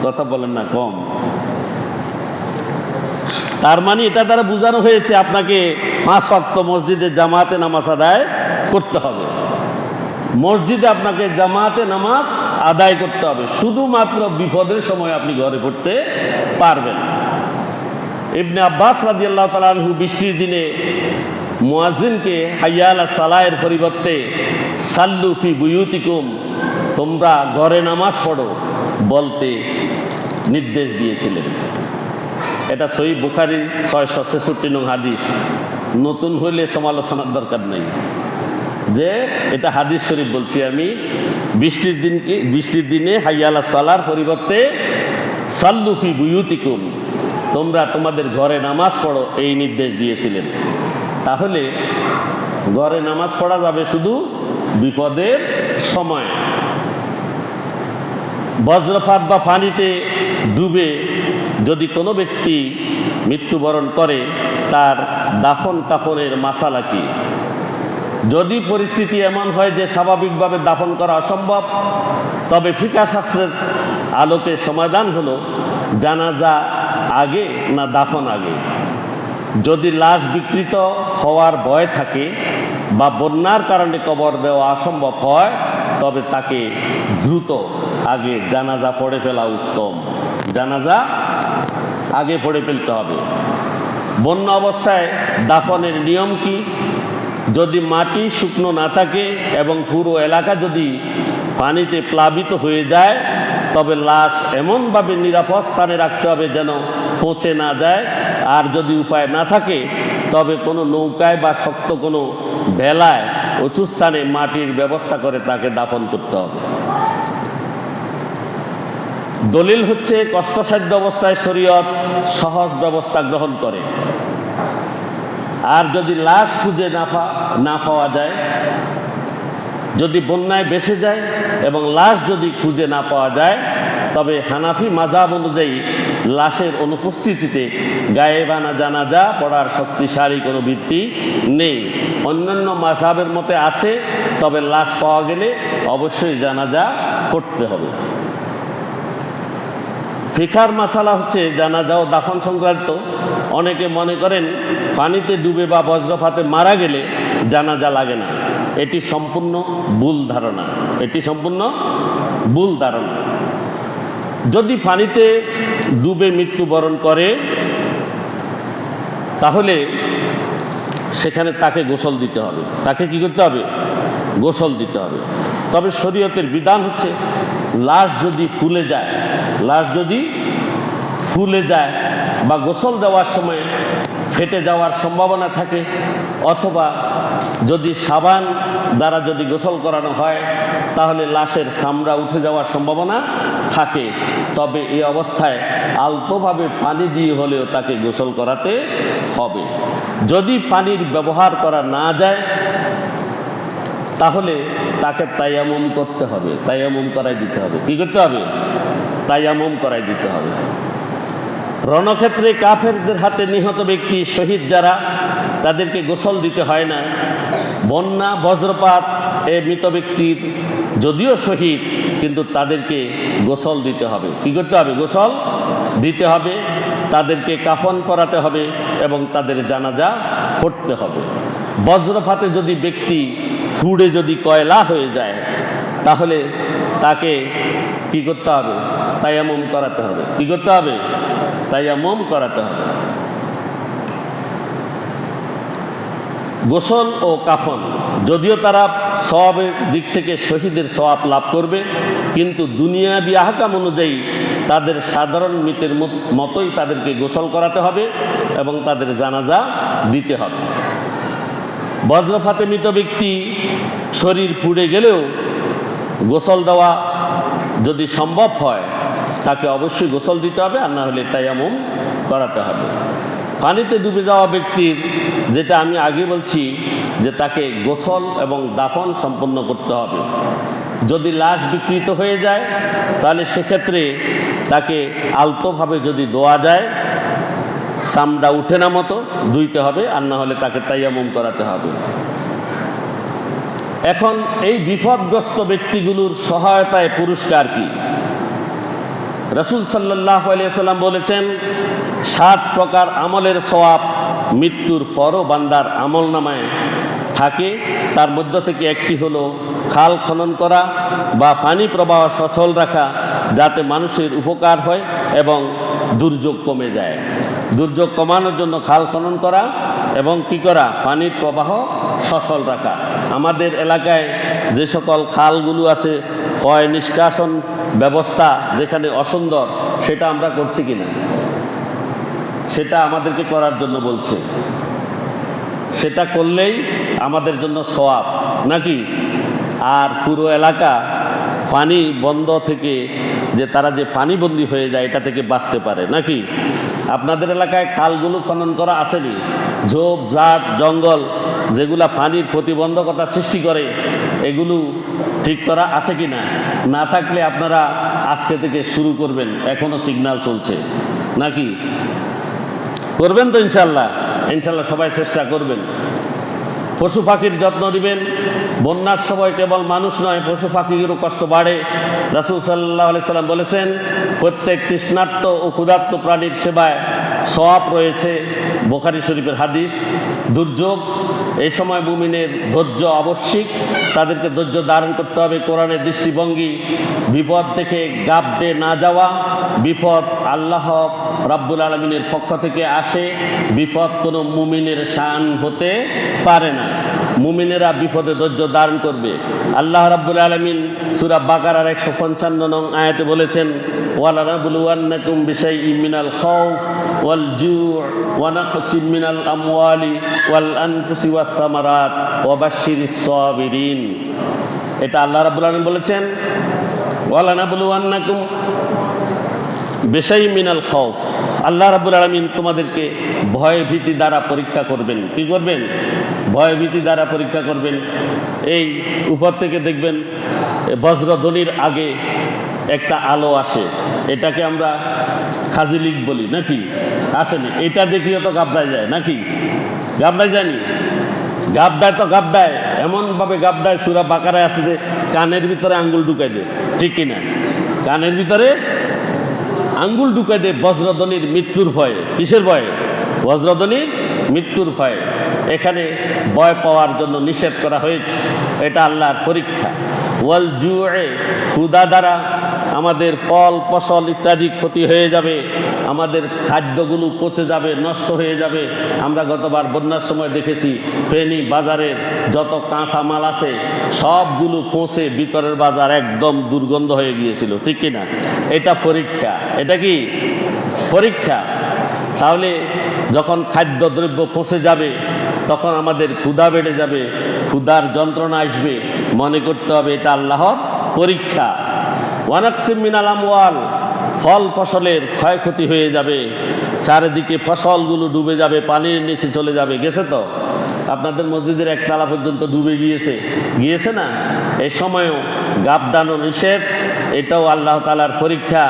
কথা বলেন না কম। তার মানে এটা দ্বারা বোঝানো হয়েছে আপনাকে 5 ওয়াক্ত মসজিদে জামাতে নামাজ আদায় করতে হবে। মসজিদে আপনাকে জামাতে নামাজ আদায় করতে হবে, শুধুমাত্র বিপদের সময় আপনি ঘরে পড়তে পারবেন। ইবনে আব্বাস রাদিয়াল্লাহু তাআলা আনহু বৃষ্টির দিনে মুয়াজ্জিনকে হাইয়া আলাস সালাহের পরিবর্তে সাল্লু ফি বুয়ুতিকুম, তোমরা ঘরে নামাজ পড়ো বলতে নির্দেশ দিয়েছিলেন। এটা সহিহ বুখারীর 666 নং হাদিস। নতুন হইলে সমালোচনার দরকার নেই, যে এটা হাদিস শরীফ বলছি আমি। বৃষ্টির দিনে হাইয়া আলাস সালাহর পরিবর্তে সাল্লু ফি বুয়ুতিকুম, তোমরা তোমাদের ঘরে নামাজ পড়ো, এই নির্দেশ দিয়েছিলেন। তাহলে ঘরে নামাজ পড়া যাবে শুধু বিপদের সময়। বজ্রপাত বা পানিতে ডুবে যদি কোনো ব্যক্তি মৃত্যুবরণ করে তার দাফন কাফনের মাসালা কি? যদি পরিস্থিতি এমন হয় যে স্বাভাবিকভাবে দাফন করা অসম্ভব, তবে ফিকহ শাস্ত্রের আলোকে সমাধান হলো জানাজা আগে না দাফন আগে। যদি লাশ বিকৃত হওয়ার ভয় থাকে বা বন্যার কারণে কবর দেওয়া অসম্ভব হয়, তবে তাকে দ্রুত আগে জানাজা পড়ে ফেলা উত্তম। জানাজা আগে পড়ে ফেলতে হবে। বন্যা অবস্থায় দাফনের নিয়ম কি? যদি মাটি শুকনো না থাকে এবং পুরো এলাকা যদি পানিতে প্লাবিত হয়ে যায়, তবে লাশ এমনভাবে নিরাপদ স্থানে রাখতে হবে যেন পচে না যায়। আর যদি উপায় না থাকে, তবে কোনো নৌকায় বা শক্ত কোনো ভেলায় উঁচু স্থানে মাটির ব্যবস্থা করে তাকে দাফন করতে হবে। দলিল হচ্ছে কষ্টসাধ্য অবস্থায় শরীয়ত সহজ ব্যবস্থা গ্রহণ করে। আর যদি লাশ খুঁজে না পাওয়া যায়, যদি বন্যায় ভেসে যায় এবং লাশ যদি খুঁজে না পাওয়া যায়, তবে হানাফি মাযহাব অনুযায়ী লাশের অনুপস্থিতিতে গায়েবানা জানাজা পড়ার শক্তিশালী কোনো ভিত্তি নেই। অন্যান্য মাযহাবের মতে আছে, তবে লাশ পাওয়া গেলে অবশ্যই জানাজা পড়তে হবে। ফিকহার মাসালা হচ্ছে জানাজা ও দাফন সংক্রান্ত। অনেকে মনে করেন পানিতে ডুবে বা বজ্রপাতে মারা গেলে জানাজা লাগে না। এটি সম্পূর্ণ ভুল ধারণা। এটি সম্পূর্ণ ভুল ধারণা। যদি পানিতে ডুবে মৃত্যুবরণ করে, তাহলে সেখানে তাকে গোসল দিতে হবে। তাকে কি করতে হবে? গোসল দিতে হবে। তবে শরীয়তের বিধান হচ্ছে লাশ যদি ফুলে যায় বা গোসল দেওয়ার সময় ফেটে যাওয়ার সম্ভাবনা থাকে, অথবা যদি সাবান দ্বারা যদি গোসল করানো হয়, তাহলে লাশের চামড়া উঠে যাওয়ার সম্ভাবনা থাকে। তবে এই অবস্থায় আলতোভাবে পানি দিয়ে হলেও তাকে গোসল করাতে হবে। যদি পানির ব্যবহার করা না যায়, তাহলে তাকে তায়াম্মুম করতে হবে। তায়াম্মুম করাই দিতে হবে। কি করতে হবে? তায়াম্মুম করাই দিতে হবে। রণক্ষেত্রে কাফেরদের হাতে নিহত ব্যক্তি, শহীদ যারা, তাদেরকে গোসল দিতে হয় না। বন্যা বজ্রপাত এ মৃত ব্যক্তির যদিও শহীদ, কিন্তু তাদেরকে গোসল দিতে হবে। কি করতে হবে? গোসল দিতে হবে। তাদেরকে কাফন পরাতে হবে এবং তাদের জানাজা পড়তে হবে। বজ্রপাতে যদি ব্যক্তি পুড়ে যদি কয়লা হয়ে যায়, তাহলে তাকে কি করতে হবে? তায়াম্মুম করাতে হবে। কি করতে হবে? তায়াম্মুম করাতে হবে। গোসল ও কাফন যদিও তারা সওয়াবের দিক থেকে শহীদের সওয়াব লাভ করবে, কিন্তু দুনিয়াবি আহকাম অনুযায়ী তাদের সাধারণ মৃতের মতোই তাদেরকে গোসল করাতে হবে এবং তাদের জানাজা দিতে হবে। বজ্রপাতে মৃত ব্যক্তি শরীর পুড়ে গেলেও গোসল দেওয়া যদি সম্ভব হয়, তাকে অবশ্যই গোসল দিতে হবে, আর না হলে তায়াম্মুম করাতে হবে। পানিতে ডুবে যাওয়া ব্যক্তির, যেটা আমি আগে বলছি, যে তাকে গোসল এবং দাফন সম্পন্ন করতে হবে। যদি লাশ বিকৃত হয়ে যায়, তাহলে সেক্ষেত্রে তাকে আলতোভাবে যদি ধোয়া যায়, চামড়া উঠে না মতো ধুইতে হবে, আর না হলে তাকে তায়াম্মুম করাতে হবে। এখন এই বিপদগ্রস্ত ব্যক্তিগুলোর সহায়তায় পুরস্কার কি? রাসূল সাল্লাল্লাহু আলাইহি ওয়াসাল্লাম বলেছেন, 7 প্রকার আমলের সওয়াব মৃত্যুর পরও বান্দার আমলনামায় থাকে। তার মধ্য থেকে একটি হলো খাল খনন করা বা পানি প্রবাহ সচল রাখা, যাতে মানুষের উপকার হয় এবং দুর্যোগ কমে যায়। দুর্যোগ কমানোর জন্য খাল খনন করা এবং কি করা? পানির প্রবাহ সচল রাখা। আমাদের এলাকায় যে সকল খালগুলো আছে, হয় নিষ্কাশন ব্যবস্থা যেখানে অসুন্দর, সেটা আমরা করছি কিনা? সেটা আমাদেরকে করার জন্য বলছে। সেটা করলেই আমাদের জন্য সওয়াব নাকি? আর পুরো এলাকা পানি বন্ধ থেকে, যে তারা যে পানিবন্দী হয়ে যায়, এটা থেকে বাঁচতে পারে নাকি? আপনাদের এলাকায় খালগুলো খনন করা আসেনি? ঝোপ ঝাড় জঙ্গল যেগুলা পানির প্রতিবন্ধকতা সৃষ্টি করে, এগুলো ঠিক করা আছে কি না? না থাকলে আপনারা আজকে থেকে শুরু করবেন, এখনো সিগন্যাল চলছে নাকি? করবেন তো ইনশাল্লাহ? ইনশাল্লাহ সবাই চেষ্টা করবেন। পশু পাখির যত্ন দিবেন। বন্যার সময় কেবল মানুষ নয়, পশু পাখিরও কষ্ট বাড়ে। রাসূল সাল্লাল্লাহু আলাইহি সাল্লাম বলেছেন, প্রত্যেক তৃষ্ণার্ত ও ক্ষুধার্ত প্রাণীর সেবায় সওয়াব রয়েছে। বুখারী শরীফের হাদিস। দুর্যোগ, এই সময় মুমিনের ধৈর্য আবশ্যিক, তাদেরকে ধৈর্য ধারণ করতে হবে। কোরআনের দৃষ্টিভঙ্গি, বিপদ থেকে গাবড়ে না যাওয়া। বিপদ আল্লাহ রাব্বুল আলামিনের পক্ষ থেকে আসে, বিপদ কোনো মুমিনের শান হতে পারে না। মুমিনেরা বিপদে ধৈর্য ধারণ করবে। আল্লাহ রাব্বুল আলামিন সূরা বাকারার 155 নং আয়াতে বলেছেন, ওয়ালানাবলুওয়ান্নাকুম বিশাইইম মিনাল খাউফ ওয়াল জু' ওয়া নাকসিম মিনাল আমওয়ালি ওয়াল আনফুসি ওয়াস সামারাত ওয়া বাশশিরিস সাবিরিন। এটা আল্লাহ রাব্বুল আলামিন বলেছেন, ওয়ালানাবলুওয়ান্নাকুম বিশাইইম মিনাল খাউফ। আল্লাহ রাব্বুল আলামিন তোমাদেরকে ভয় ভীতি দ্বারা পরীক্ষা করবেন। কি করবেন? ভয় ভীতি দ্বারা পরীক্ষা করবেন। এই উপর থেকে দেখবেন বজ্রধ্বনির আগে একটা আলো আসে, এটাকে আমরা খাজিলিক বলি নাকি? আসেনি? এটা দেখিও তো গাবড়ায় যায় নাকি? গাবড়ায় যায়নি? গাবড়ায় তো গাবড়ায়, এমনভাবে গাবড়ায় সূরা বাকারায় আছে যে কানের ভিতরে আঙ্গুল ঢুকাই দেয়, ঠিক কিনা? কানের ভিতরে আঙ্গুল ঢুকাই দেয় বজ্রধ্বনির মৃত্যুর ভয়ে। কিসের ভয়ে? বজ্রধ্বনির মৃত্যুর ভয়ে। এখানে ভয় পাওয়ার জন্য নিষেধ করা হয়েছে। এটা আল্লাহর পরীক্ষা। ওয়াল জু'এ, ক্ষুধা দ্বারা আমাদের ফল ফসল ইত্যাদি ক্ষতি হয়ে যাবে, আমাদের খাদ্যগুলো পচে যাবে, নষ্ট হয়ে যাবে। আমরা গতবার বন্যার সময় দেখেছি ফেনী বাজারের যত কাঁচা মাল আছে সবগুলো পচে ভিতরের বাজার একদম দুর্গন্ধ হয়ে গিয়েছিল, ঠিক কিনা? এটা পরীক্ষা। এটা কি পরীক্ষা? তাহলে যখন খাদ্যদ্রব্য পচে যাবে তখন আমাদের ক্ষুধা বেড়ে যাবে, ক্ষুধার যন্ত্রণা আসবে। মনে করতে হবে এটা আল্লাহর পরীক্ষা। ওয়ানাকসিম মিনাল আমওয়াল, ফল ফসলের ক্ষয়ক্ষতি হয়ে যাবে, চারিদিকে ফসলগুলো ডুবে যাবে, পানির নিচে চলে যাবে। গেছে তো? আপনাদের মসজিদের একতলা পর্যন্ত ডুবে গিয়েছে না? এই সময়ও গাবড়ানো নিষেধ, এটাও আল্লাহ তাআলার পরীক্ষা।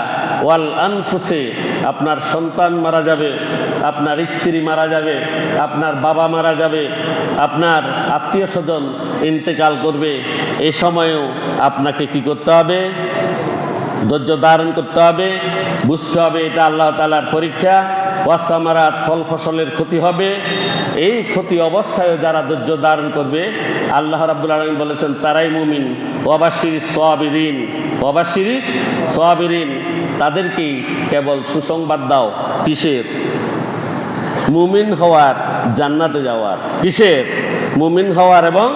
ওয়াল আনফুসে, আপনার সন্তান মারা যাবে, আপনার স্ত্রী মারা যাবে, আপনার বাবা মারা যাবে, আপনার আত্মীয় স্বজন ইন্তেকাল করবে। এই সময়েও আপনাকে কি করতে হবে? ধৈর্য ধারণ করতে হবে, বুঝতে হবে এটা আল্লাহ তাআলার পরীক্ষা। ওয়াসামারাত, ফল ফসলের ক্ষতি হবে। এই ক্ষতি অবস্থায়ও যারা ধৈর্য ধারণ করবে আল্লাহ রাব্বুল আলামিন বলেছেন তারাই মুমিন। ওয়াবাশশিরিস সাবিরিন, ওয়াবাশশিরিস সাবিরিন, তাদেরকেই কেবল সুসংবাদ দাও। কিসের? মুমিন হওয়ার, জান্নাতে যাওয়ার। কিসের? মুমিন হওয়ার এবং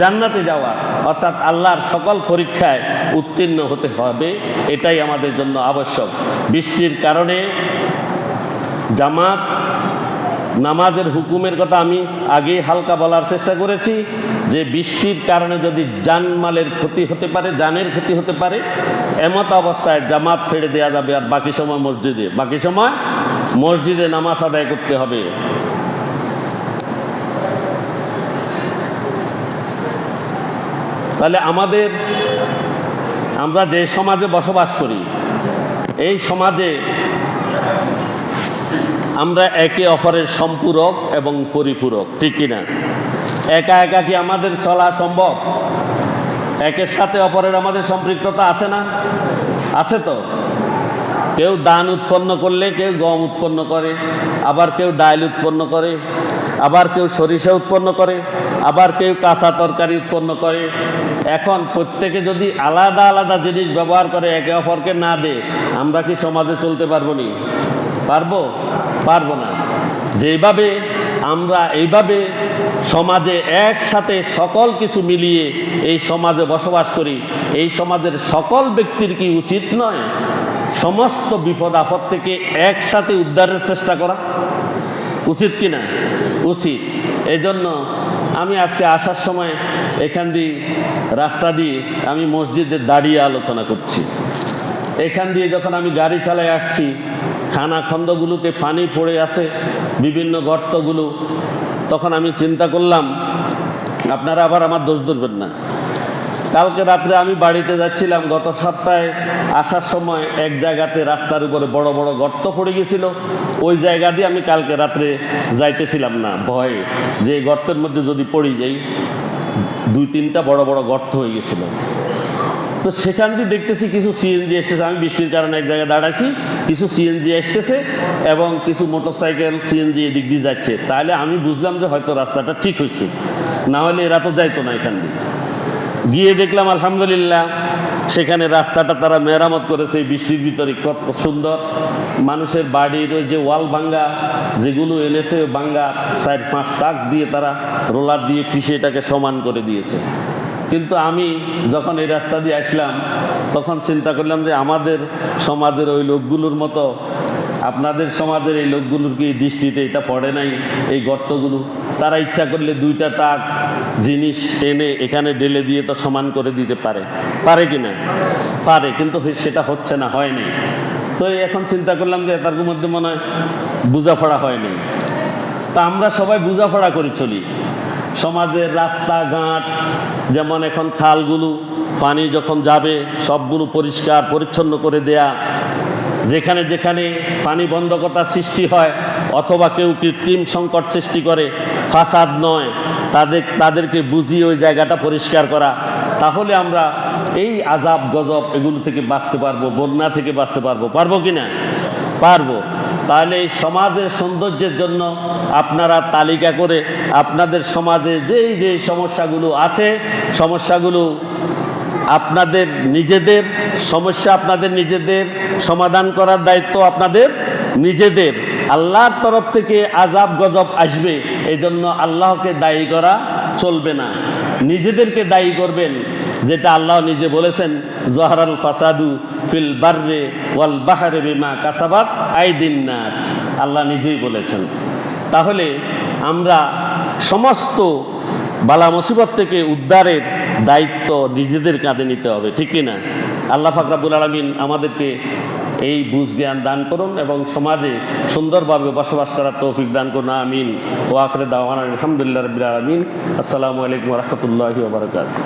জান্নাতে যাওয়ার। অর্থাৎ আল্লাহর সকল পরীক্ষায় উত্তীর্ণ হতে হবে, এটাই আমাদের জন্য আবশ্যক। বৃষ্টির কারণে জামাত নামাজের হুকুমের কথা আমি আগেই হালকা বলার চেষ্টা করেছি যে বৃষ্টির কারণে যদি জানমালের ক্ষতি হতে পারে, জানের ক্ষতি হতে পারে, এমত অবস্থায় জামাত ছেড়ে দেওয়া যাবে, আর বাকি সময় মসজিদে নামাজ আদায় করতে হবে। তাহলে আমরা যে সমাজে বসবাস করি, এই সমাজে আমরা একে অপরের সম্পূরক এবং পরিপূরক, ঠিক কিনা? একা একা কি আমাদের চলা সম্ভব? একের সাথে অপরের আমাদের সম্পৃক্ততা আছে না? আছে তো। কেউ ধান উৎপন্ন করলে কেউ গম উৎপন্ন করে, আবার কেউ ডাল উৎপন্ন করে, আবার কেউ সরিষা উৎপন্ন করে, আবার কেউ কাঁচা তরকারি উৎপন্ন করে। এখন প্রত্যেকে যদি আলাদা আলাদা জিনিস ব্যবহার করে, একে অপরকে না দেয়, আমরা কি সমাজে চলতে পারবো নি? পারবো না। যেভাবে আমরা এইভাবে সমাজে একসাথে সকল কিছু মিলিয়ে এই সমাজে বসবাস করি, এই সমাজের সকল ব্যক্তির কি উচিত নয় সমস্ত বিপদ আপদ থেকে একসাথে উদ্ধারের চেষ্টা করা? উচিত কি না? উচিত। এই জন্য আমি আজকে আসার সময় এখান দিয়ে রাস্তা দিয়ে আমি মসজিদে দাঁড়িয়ে আলোচনা করছি। এখান দিয়ে যখন আমি গাড়ি চালায় আসছি, খানাখন্দগুলোতে পানি পড়ে আছে, বিভিন্ন গর্তগুলো, তখন আমি চিন্তা করলাম, আপনারা আবার আমার দোষ ধরবেন না, কালকে রাত্রে আমি বাড়িতে যাচ্ছিলাম, গত সপ্তাহে আসার সময় এক জায়গাতে রাস্তার উপরে বড় বড় গর্ত পড়ে গেছিল। ওই জায়গা দিয়ে আমি কালকে রাত্রে যাইতেছিলাম না, ভয়ে যে এই গর্তের মধ্যে যদি পড়ে যাই। 2-3টা বড় বড় গর্ত হয়ে গেছিল। তো সেখান দিয়ে দেখতেছি কিছু সিএনজি এসতেছে। আমি বৃষ্টির কারণে এক জায়গায় দাঁড়াইছি, কিছু সিএনজি আসতেছে এবং কিছু মোটরসাইকেল সিএনজি এদিক দিয়ে যাচ্ছে। তাহলে আমি বুঝলাম যে হয়তো রাস্তাটা ঠিক হয়েছে, না হলে এরা তো যাইতো না এখান দিয়ে। গিয়ে দেখলাম আলহামদুলিল্লাহ সেখানে রাস্তাটা তারা মেরামত করেছে এই বৃষ্টির ভিতরে। কত সুন্দর! মানুষের বাড়ির ওই যে ওয়াল ভাঙ্গা যেগুলো এনেছে, ভাঙ্গা 4-5 টাক দিয়ে তারা রোলার দিয়ে পিষে এটাকে সমান করে দিয়েছে। কিন্তু আমি যখন এই রাস্তা দিয়ে আসলাম তখন চিন্তা করলাম যে আমাদের সমাজের ওই লোকগুলোর মতো আপনাদের সমাজের এই লোকগুলোর কি দৃষ্টিতে এটা পড়ে নাই? এই গর্তগুলো তারা ইচ্ছা করলে 2টা টাক জিনিস এনে এখানে ঢেলে দিয়ে তো সমান করে দিতে পারে, পারে কি না? পারে, কিন্তু সেটা হচ্ছে না, হয়নি। তো এখন চিন্তা করলাম যে তার মধ্যে মনে হয় বোঝাপড়া হয়নি। তা আমরা সবাই বোঝাপড়া করে চলি। সমাজের রাস্তাঘাট যেমন এখন খালগুলো পানি যখন যাবে সবগুলো পরিষ্কার পরিচ্ছন্ন করে দেয়া, যেখানে যেখানে পানি বন্ধকতার সৃষ্টি হয় অথবা কেউ কৃত্রিম সংকট সৃষ্টি করে, ফাসাদ নয়, তাদেরকে বুঝিয়ে ওই জায়গাটা পরিষ্কার করা। তাহলে আমরা এই আজাব গজব এগুলো থেকে বাঁচতে পারবো, বন্যা থেকে বাঁচতে পারবো। পারবো কি না? পারবো। তাহলে এই সমাজের সৌন্দর্যের জন্য আপনারা তালিকা করে আপনাদের সমাজে যেই যে সমস্যাগুলো আছে, সমস্যাগুলো আপনাদের নিজেদের সমস্যা, আপনাদের নিজেদের সমাধান করার দায়িত্ব আপনাদের নিজেদের। আল্লাহর তরফ থেকে আজাব গজব আসবে, এই জন্য আল্লাহকে দায়ী করা চলবে না, নিজেদেরকে দায়ী করবেন। যেটা আল্লাহ নিজে বলেছেন, জহরাল ফাসাদু ফিল বাররে ওয়াল বাহরে বিমা কাসাবাত আইদিন নাস, আল্লাহ নিজেই বলেছেন। তাহলে আমরা সমস্ত বালা মুসিবত থেকে উদ্ধারের দায়িত্ব নিজেদের কাঁধে নিতে হবে, ঠিক কি না? আল্লাহ পাক রব্বুল আলামিন আমাদেরকে এই বুঝ জ্ঞান দান করুন এবং সমাজে সুন্দরভাবে বসবাস করার তৌফিক দান করুন। আমিন। ওয়া আখিরু দাওয়ানা আলহামদুলিল্লাহি রাব্বিল আলামিন। আসসালামু আলাইকুম ওয়া রাহমাতুল্লাহি ওয়া বারাকাতুহু।